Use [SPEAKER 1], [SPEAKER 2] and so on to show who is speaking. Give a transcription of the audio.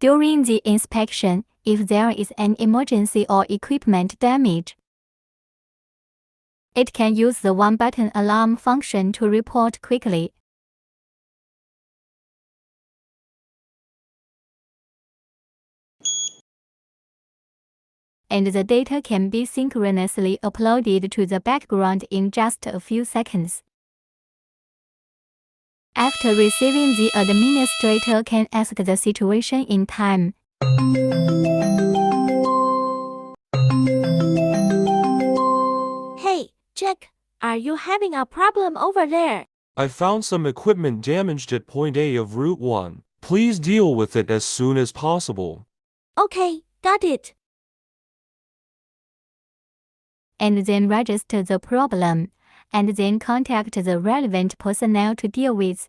[SPEAKER 1] During the inspection, if there is an emergency or equipment damage, it can use the one-button alarm function to report quickly. And the data can be synchronously uploaded to the background in just a few seconds. After receiving, the administrator can ask the situation in time.
[SPEAKER 2] Hey, Jack, are you having a problem over there?
[SPEAKER 3] I found some equipment damaged at point A of Route 1. Please deal with it as soon as possible.
[SPEAKER 2] Okay, got it.
[SPEAKER 1] And then register the problem, and then contact the relevant personnel to deal with.